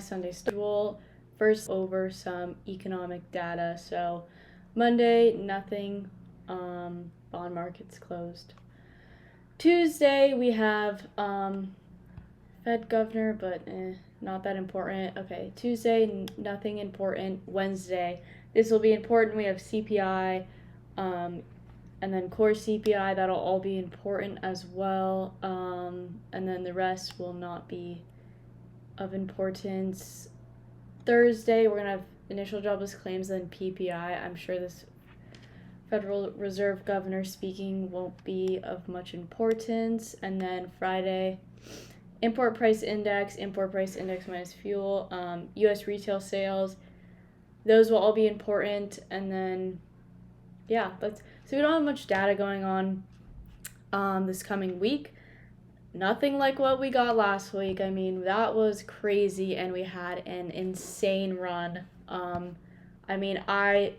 Sunday schedule. First, over some economic data. So Monday, nothing. Bond market's closed. Tuesday, we have Fed governor, but not that important. Okay, Tuesday, nothing important. Wednesday, this will be important. We have CPI, and then core CPI. That'll all be important as well. And then the rest will not be of importance. Thursday, we're gonna have initial jobless claims, then PPI. I'm sure this Federal Reserve governor speaking won't be of much importance. And then Friday, import price index minus fuel, U.S. retail sales. Those will all be important. And then, yeah, so we don't have much data going on this coming week. Nothing like what we got last week. I mean, that was crazy, and we had an insane run.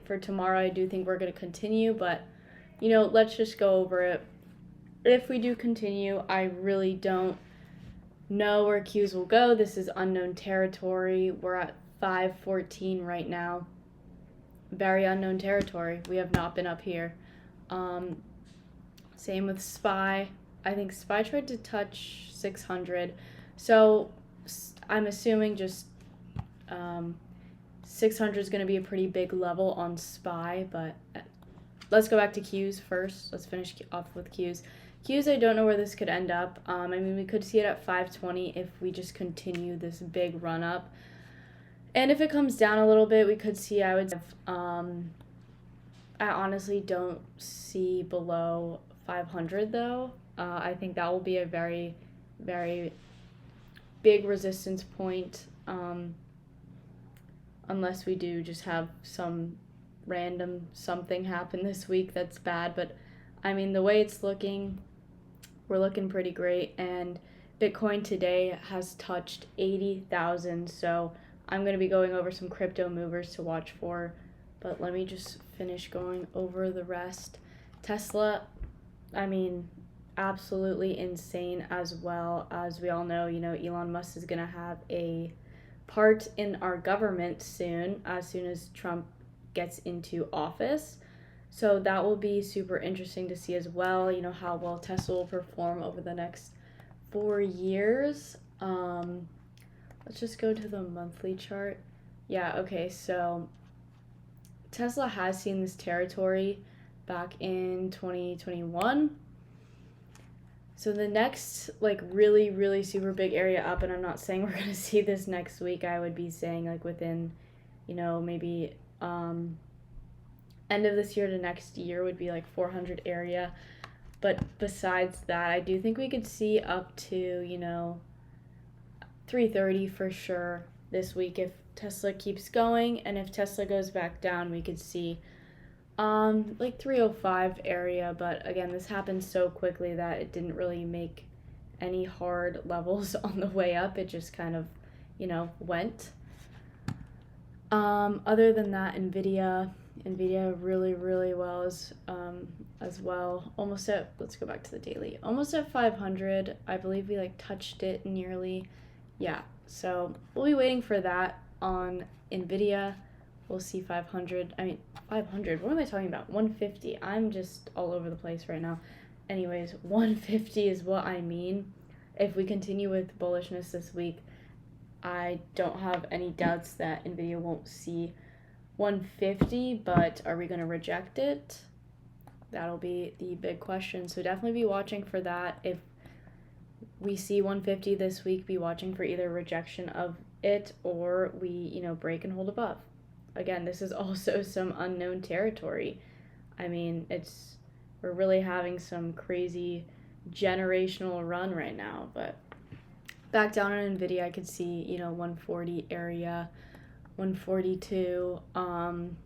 For tomorrow, I do think we're going to continue, but, let's just go over it. If we do continue, I really don't know where Qs will go. This is unknown territory. We're at 514 right now. Very unknown territory. We have not been up here. Same with SPY. I think SPY tried to touch 600. So I'm assuming just 600 is going to be a pretty big level on SPY, but let's go back to Qs first. Let's finish off with Qs. Qs, I don't know where this could end up. We could see it at 520 if we just continue this big run up. And if it comes down a little bit, we could see, I honestly don't see below 500 though. I think that will be a very, very big resistance point, unless we do just have some random something happen this week that's bad. But the way it's looking, we're looking pretty great, and Bitcoin today has touched 80,000. So I'm going to be going over some crypto movers to watch for, but let me just finish going over the rest. Tesla, absolutely insane as well. As we all know, Elon Musk is going to have a part in our government soon as Trump gets into office. So that will be super interesting to see as well, how well Tesla will perform over the next 4 years. Let's just go to the monthly chart. Yeah, okay, so Tesla has seen this territory back in 2021. So the next, really, really super big area up, and I'm not saying we're going to see this next week. I would be saying, within, maybe end of this year to next year would be, 400 area. But besides that, I do think we could see up to, 330 for sure this week if Tesla keeps going. And if Tesla goes back down, we could see 305 area, but again, this happened so quickly that it didn't really make any hard levels on the way up. It just kind of, went. Other than that, Nvidia really, really well as well. Let's go back to the daily. Almost at 500. I believe we touched it nearly. Yeah, so we'll be waiting for that on Nvidia. We'll see 500. 500. What am I talking about? 150. I'm just all over the place right now. Anyways, 150 is what I mean. If we continue with bullishness this week, I don't have any doubts that Nvidia won't see 150, but are we going to reject it? That'll be the big question. So definitely be watching for that. If we see 150 this week, be watching for either rejection of it or we, break and hold above. Again, this is also some unknown territory. We're really having some crazy generational run right now. But back down on Nvidia, I could see, 140 area, 142. I'm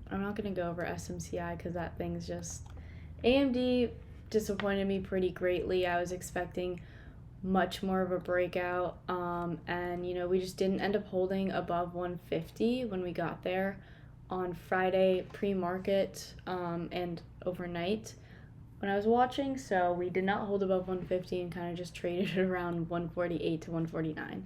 not going to go over SMCI because that thing's just... AMD disappointed me pretty greatly. I was expecting much more of a breakout, and we just didn't end up holding above 150 when we got there on Friday pre-market and overnight when I was watching. So we did not hold above 150 and kind of just traded around 148 to 149.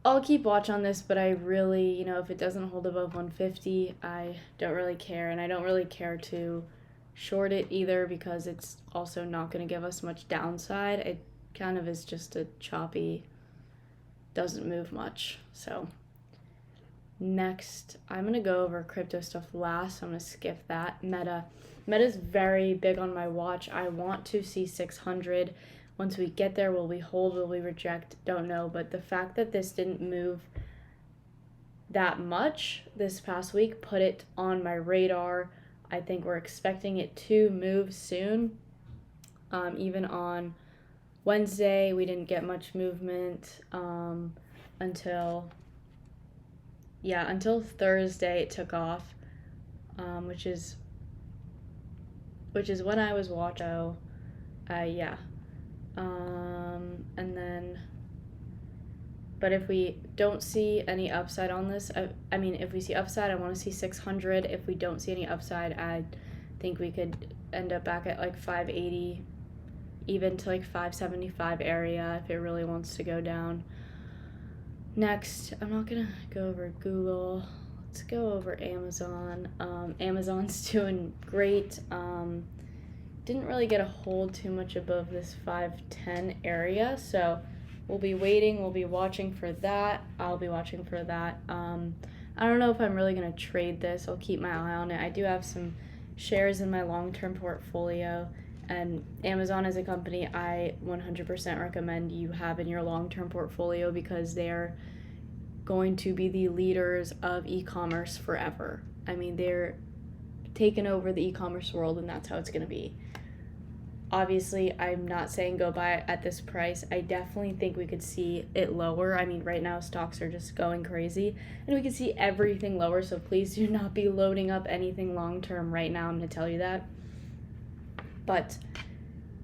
I'll keep watch on this, but I really, if it doesn't hold above 150, I don't really care. And I don't really care to short it either because it's also not going to give us much downside. It kind of is just a choppy, doesn't move much. So next, I'm going to go over crypto stuff last. So I'm going to skip that. Meta's very big on my watch. I want to see 600. Once we get there, will we hold, will we reject? Don't know. But the fact that this didn't move that much this past week put it on my radar. I think we're expecting it to move soon. Even on Wednesday, we didn't get much movement until Thursday it took off, which is when I was watching. And then, but if we don't see any upside on this, if we see upside, I want to see 600. If we don't see any upside, I think we could end up back at like 580, even to like 575 area if it really wants to go down. Next, I'm not going to go over Google. Let's go over Amazon. Amazon's doing great. Didn't really get a hold too much above this 510 area, so we'll be waiting. We'll be watching for that. I'll be watching for that. I don't know if I'm really going to trade this. I'll keep my eye on it. I do have some shares in my long-term portfolio, and Amazon is a company I 100% recommend you have in your long-term portfolio because they're going to be the leaders of e-commerce forever. I mean, they're taken over the e-commerce world, and that's how it's going to be. Obviously, I'm not saying go buy it at this price. I definitely think we could see it lower. I mean, right now stocks are just going crazy, and we could see everything lower, so please do not be loading up anything long-term right now. I'm going to tell you that. But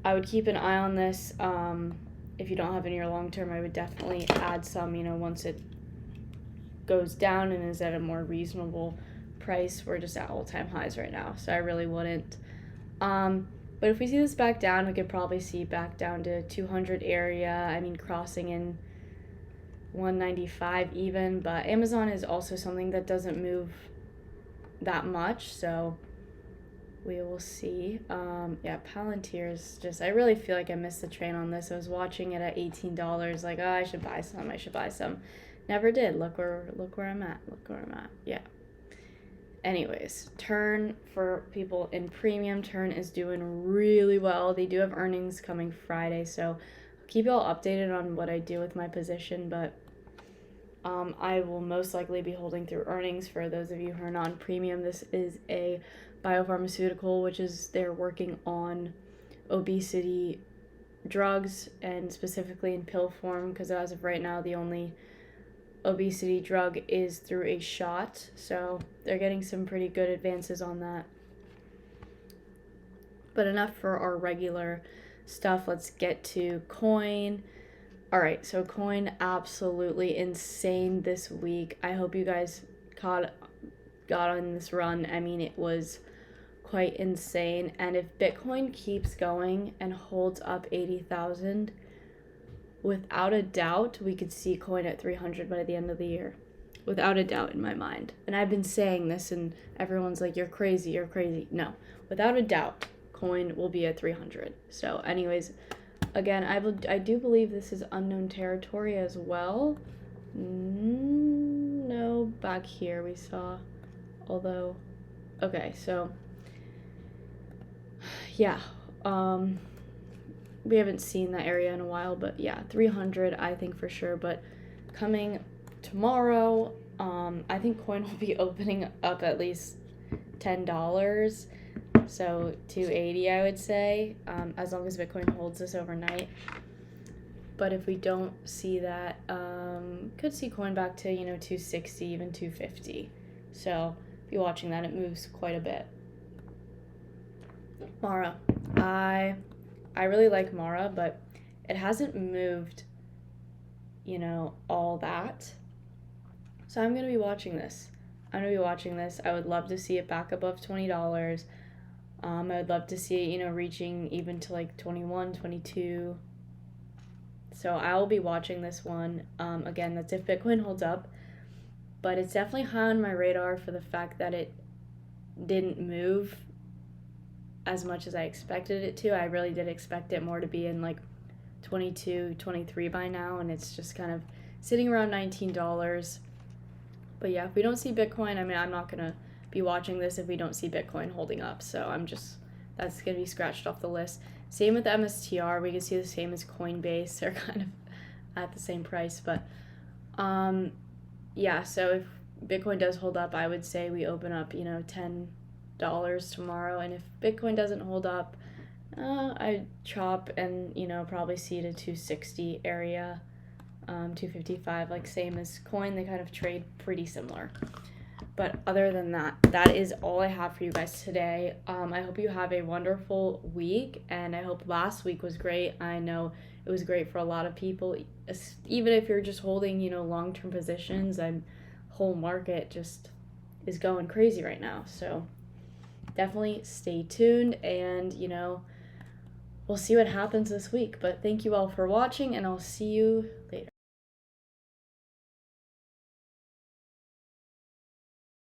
I would keep an eye on this. If you don't have any long-term, I would definitely add some, once it goes down and is at a more reasonable price. We're just at all-time highs right now, so I really wouldn't. But if we see this back down, we could probably see back down to 200 area. Crossing in 195 even. But Amazon is also something that doesn't move that much, so we will see. Palantir is just, I really feel like I missed the train on this. I was watching it at $18, like, I should buy some. Never did. Look where I'm at. Yeah. Anyways, Turn, for people in premium, Turn is doing really well. They do have earnings coming Friday, so I'll keep you all updated on what I do with my position, but I will most likely be holding through earnings. For those of you who are non-premium, this is a biopharmaceutical, which is they're working on obesity drugs, and specifically in pill form, because as of right now, the only obesity drug is through a shot, so they're getting some pretty good advances on that. But enough for our regular stuff. Let's get to Coin. All right, so Coin, absolutely insane this week. I hope you guys got on this run. It was quite insane, and if Bitcoin keeps going and holds up 80,000, without a doubt, we could see Coin at 300 by the end of the year. Without a doubt in my mind. And I've been saying this, and everyone's like, you're crazy. No, without a doubt, Coin will be at 300. So anyways, again, I do believe this is unknown territory as well. No, back here we saw, although, okay, so, yeah, we haven't seen that area in a while, but yeah, 300 I think for sure. But coming tomorrow, I think Coin will be opening up at least $10, so 280 I would say, as long as Bitcoin holds this overnight. But if we don't see that, could see Coin back to 260, even 250. So be watching that. It moves quite a bit. Mara, I really like Mara, but it hasn't moved, all that. So I'm going to be watching this. I would love to see it back above $20. I would love to see it, reaching even to like 21, 22. So I will be watching this one. Again, that's if Bitcoin holds up. But it's definitely high on my radar for the fact that it didn't move as much as I expected it to. I really did expect it more to be in like 22, 23 by now, and it's just kind of sitting around $19. But yeah, if we don't see Bitcoin, I mean, I'm not going to be watching this if we don't see Bitcoin holding up. So that's going to be scratched off the list. Same with MSTR. We can see the same as Coinbase. They're kind of at the same price. But yeah, so if Bitcoin does hold up, I would say we open up, $10 tomorrow. And if Bitcoin doesn't hold up, I chop and, probably see the 260 area, 255, like same as Coin. They kind of trade pretty similar. But other than that, that is all I have for you guys today. I hope you have a wonderful week, and I hope last week was great. I know it was great for a lot of people, even if you're just holding, long-term positions. Whole market just is going crazy right now. So definitely stay tuned, and, we'll see what happens this week. But thank you all for watching, and I'll see you later.